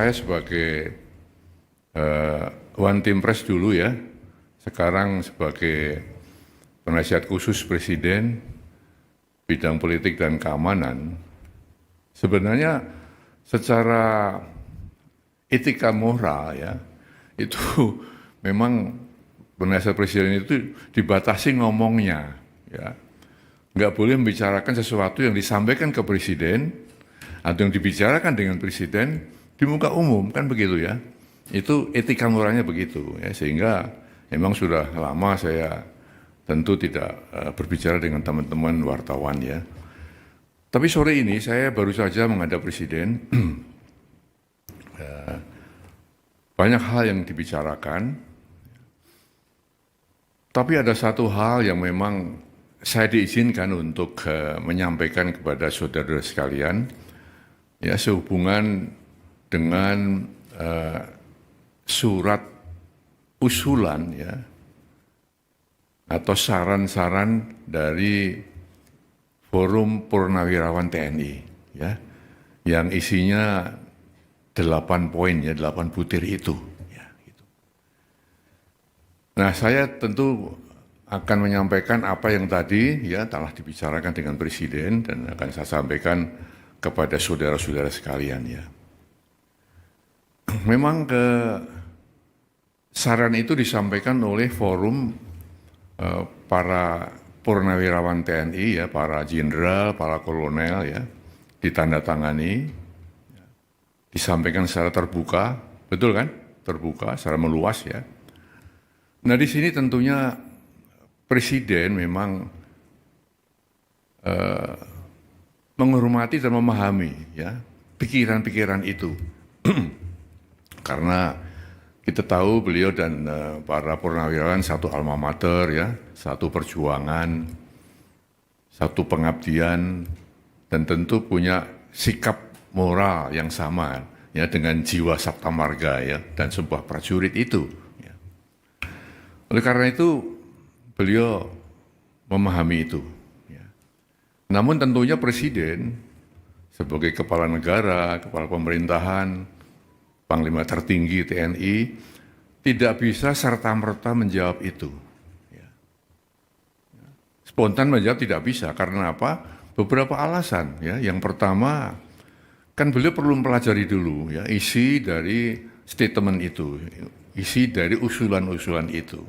saya sebagai One Team Press dulu ya, sekarang sebagai penasihat khusus Presiden bidang politik dan keamanan, sebenarnya secara etika moral ya, itu memang penasihat Presiden itu dibatasi ngomongnya, ya. Nggak boleh membicarakan sesuatu yang disampaikan ke Presiden atau yang dibicarakan dengan Presiden di muka umum, kan begitu ya. Itu etika moralnya begitu ya, sehingga memang sudah lama saya tentu tidak berbicara dengan teman-teman wartawan ya. Tapi sore ini saya baru saja menghadap Presiden. Banyak hal yang dibicarakan, tapi ada satu hal yang memang saya diizinkan untuk menyampaikan kepada saudara sekalian, ya, sehubungan dengan surat usulan ya, atau saran-saran dari Forum Purnawirawan TNI ya, yang isinya 8 poin ya, 8 butir itu ya, gitu. Nah, saya tentu akan menyampaikan apa yang tadi ya telah dibicarakan dengan Presiden dan akan saya sampaikan kepada saudara-saudara sekalian ya. Memang saran itu disampaikan oleh forum para purnawirawan TNI ya, para jenderal, para kolonel ya, ditandatangani, disampaikan secara terbuka, betul kan? Terbuka, secara meluas ya. Nah, di sini tentunya Presiden memang menghormati dan memahami ya pikiran-pikiran itu. Karena kita tahu beliau dan para purnawirawan satu alma mater ya, satu perjuangan, satu pengabdian, dan tentu punya sikap moral yang sama ya dengan jiwa sabta marga ya dan sebuah prajurit itu. Ya. Oleh karena itu beliau memahami itu. Ya. Namun tentunya Presiden sebagai kepala negara, kepala pemerintahan, Panglima tertinggi TNI tidak bisa serta-merta menjawab itu. Ya. Spontan menjawab tidak bisa, karena apa? Beberapa alasan. Ya. Yang pertama, kan beliau perlu mempelajari dulu ya, isi dari statement itu, isi dari usulan-usulan itu.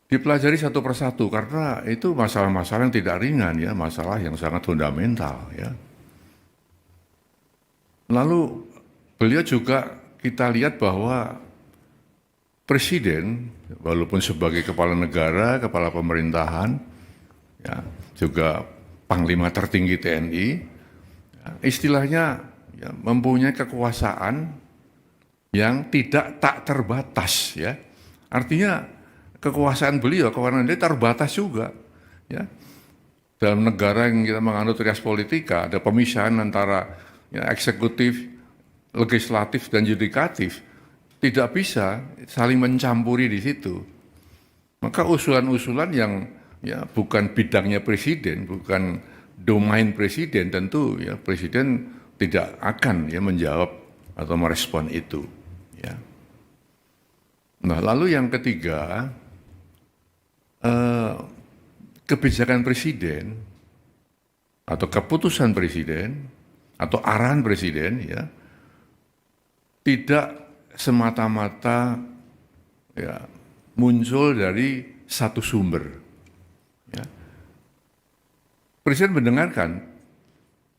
Dipelajari satu persatu, karena itu masalah-masalah yang tidak ringan ya, masalah yang sangat fundamental ya. Lalu beliau juga kita lihat bahwa Presiden, walaupun sebagai kepala negara, kepala pemerintahan, ya, juga Panglima tertinggi TNI, ya, istilahnya ya, mempunyai kekuasaan yang tak terbatas. Ya. Artinya kekuasaan beliau, kewenangan dia terbatas juga. Ya. Dalam negara yang kita menganut rias politika, ada pemisahan antara ya, eksekutif, legislatif dan yudikatif, tidak bisa saling mencampuri di situ. Maka usulan-usulan yang ya bukan bidangnya Presiden, bukan domain Presiden, tentu ya Presiden tidak akan ya menjawab atau merespon itu. Ya. Nah, lalu yang ketiga, kebijakan Presiden atau keputusan Presiden atau arahan Presiden ya tidak semata-mata ya, muncul dari satu sumber. Ya. Presiden mendengarkan,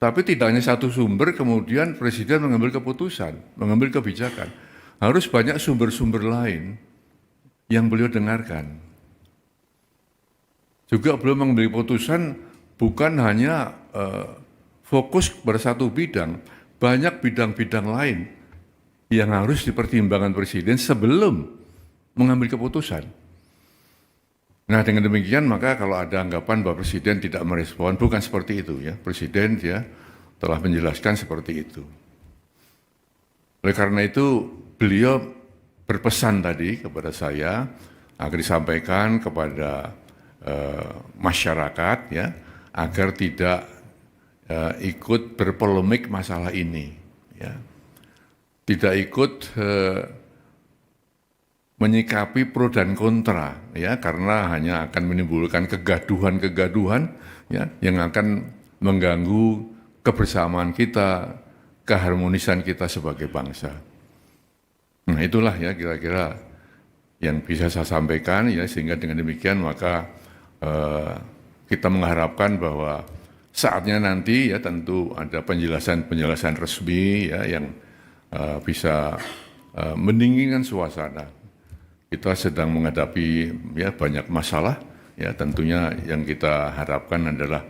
tapi tidak hanya satu sumber, kemudian Presiden mengambil keputusan, mengambil kebijakan. Harus banyak sumber-sumber lain yang beliau dengarkan. Juga beliau mengambil keputusan bukan hanya fokus pada satu bidang, banyak bidang-bidang lain yang harus dipertimbangkan Presiden sebelum mengambil keputusan. Nah, dengan demikian maka kalau ada anggapan bahwa Presiden tidak merespon, bukan seperti itu ya. Presiden ya telah menjelaskan seperti itu. Oleh karena itu beliau berpesan tadi kepada saya agar disampaikan kepada masyarakat ya agar tidak ikut berpolemik masalah ini ya. tidak ikut menyikapi pro dan kontra, ya, karena hanya akan menimbulkan kegaduhan-kegaduhan, ya, yang akan mengganggu kebersamaan kita, keharmonisan kita sebagai bangsa. Nah, itulah ya kira-kira yang bisa saya sampaikan, ya, sehingga dengan demikian maka kita mengharapkan bahwa saatnya nanti, ya, tentu ada penjelasan-penjelasan resmi, ya, yang bisa mendinginkan suasana. Kita sedang menghadapi, ya, banyak masalah, ya, tentunya yang kita harapkan adalah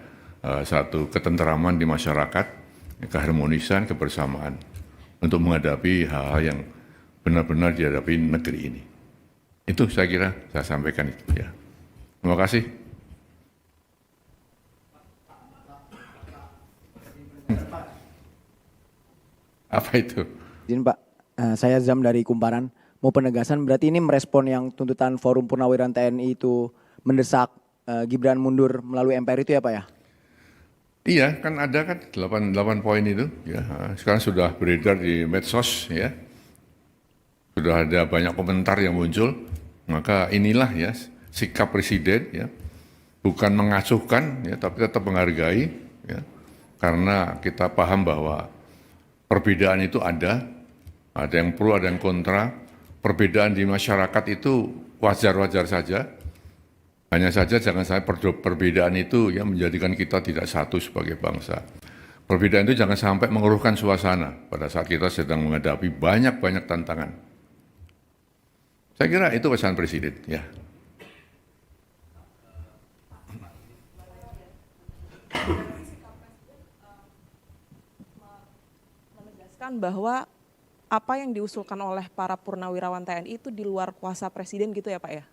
satu ketentraman di masyarakat, keharmonisan, kebersamaan untuk menghadapi hal-hal yang benar-benar dihadapi negeri ini. Itu saya kira saya sampaikan itu, ya. Terima kasih. Apa itu? Izin Pak, saya Zam dari Kumparan. Mau penegasan berarti ini merespon yang tuntutan Forum Purnawirawan TNI itu mendesak Gibran mundur melalui MPR itu ya Pak ya? Iya, kan ada kan 8 poin itu, ya. Sekarang sudah beredar di medsos, ya. Sudah ada banyak komentar yang muncul. Maka inilah, ya, sikap presiden, ya. Bukan mengasuhkan, ya, tapi tetap menghargai, ya. Karena kita paham bahwa perbedaan itu ada yang pro, ada yang kontra. Perbedaan di masyarakat itu wajar-wajar saja. Hanya saja jangan sampai perbedaan itu, ya, menjadikan kita tidak satu sebagai bangsa. Perbedaan itu jangan sampai mengeruhkan suasana pada saat kita sedang menghadapi banyak-banyak tantangan. Saya kira itu pesan presiden, ya. Menegaskan bahwa apa yang diusulkan oleh para purnawirawan TNI itu di luar kuasa presiden gitu ya Pak ya?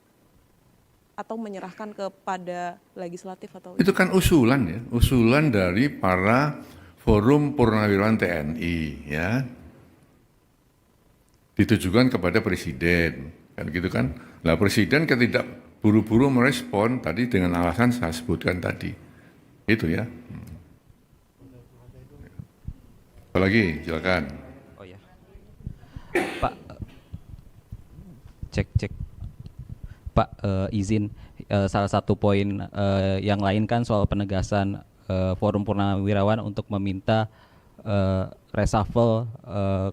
Atau menyerahkan kepada legislatif atau? Itu kan usulan, ya, usulan dari para Forum Purnawirawan TNI, ya. Ditujukan kepada presiden, kan gitu kan. Nah, presiden tidak buru-buru merespon tadi dengan alasan saya sebutkan tadi. Itu, ya. Apalagi, silakan. Oh ya, Pak, cek. Pak, izin salah satu poin yang lain kan soal penegasan Forum Purnawirawan untuk meminta reshuffle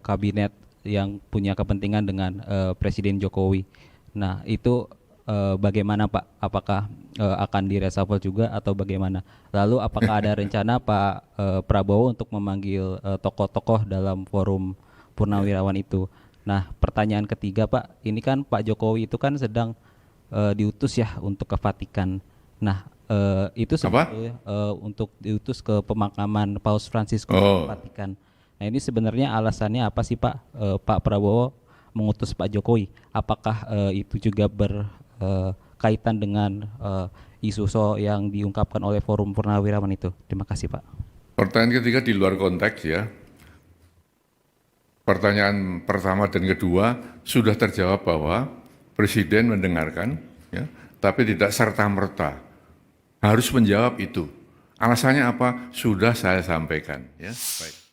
kabinet yang punya kepentingan dengan Presiden Jokowi. Nah, itu bagaimana Pak? Apakah akan direshuffle juga atau bagaimana? Lalu apakah ada rencana Pak Prabowo untuk memanggil tokoh-tokoh dalam Forum Purnawirawan itu? Nah, pertanyaan ketiga Pak, ini kan Pak Jokowi itu kan sedang diutus ya untuk ke Vatikan. Nah, itu sebetulnya untuk diutus ke pemakaman Paus Franciscus ke Vatikan. Nah, ini sebenarnya alasannya apa sih Pak? Pak Prabowo mengutus Pak Jokowi. Apakah itu juga berkaitan dengan isu yang diungkapkan oleh Forum Purnawirawan itu? Terima kasih Pak. Pertanyaan ketiga di luar konteks, ya. Pertanyaan pertama dan kedua sudah terjawab bahwa Presiden mendengarkan, ya, tapi tidak serta-merta harus menjawab itu. Alasannya apa? Sudah saya sampaikan, ya. Baik.